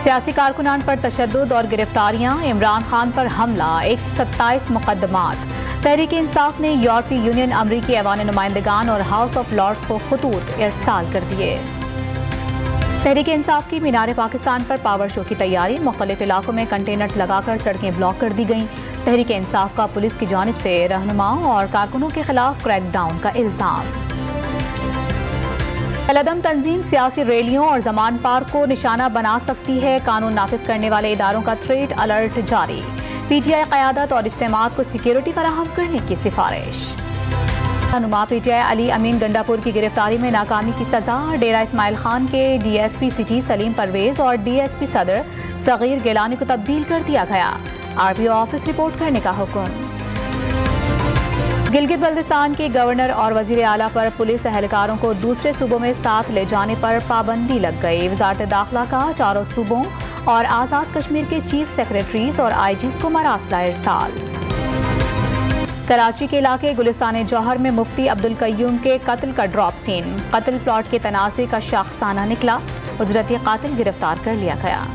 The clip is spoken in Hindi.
सियासी कारकुनान पर तशद्दुद और गिरफ्तारियां, इमरान खान पर हमला, 127 मुकदमात। तहरीक इंसाफ ने यूरोपीय यूनियन, अमरीकी ऐवान नुमाइंदगान और हाउस ऑफ लॉर्ड्स को खतूत इरसाल कर दिए। तहरीक इंसाफ की मीनार पाकिस्तान पर पावर शो की तैयारी, मुख्तलिफ इलाकों में कंटेनर्स लगाकर सड़कें ब्लॉक कर दी गईं। तहरीक इंसाफ का पुलिस की जानिब से रहनुमाओं और कारकुनों के खिलाफ क्रैकडाउन का इल्जाम। कलअदम तंजीम सियासी रैलियों और जमान पार्क को निशाना बना सकती है, कानून नाफिज करने वाले इदारों का थ्रेट अलर्ट जारी। पीटीआई क़यादत और इज्तिमात को सिक्योरिटी फराहम करने की सिफारिश। रहनुमा पीटीआई अली अमीन गंडापुर की गिरफ्तारी में नाकामी की सजा, डेरा इस्माइल खान के डीएसपी सिटी सलीम परवेज और डीएसपी सदर सगीर गिलानी को तब्दील कर दिया गया। आरपीओ ऑफिस रिपोर्ट करने का हुक्म। गिलगित बल्तिस्तान के गवर्नर और वजीर आला पर पुलिस एहलकारों को दूसरे सूबों में साथ ले जाने पर पाबंदी लग गई। वजारत दाखिला का चारों सूबों और आज़ाद कश्मीर के चीफ सेक्रेटरीज और आईजीज को मरासला इरसाल। कराची के इलाके गुलिस्तान जौहर में मुफ्ती अब्दुल कय्यूम के कत्ल का ड्रॉप सीन, कत्ल प्लॉट के तनाज़े का शाखसाना निकला, उजरती कातिल गिरफ्तार कर लिया गया।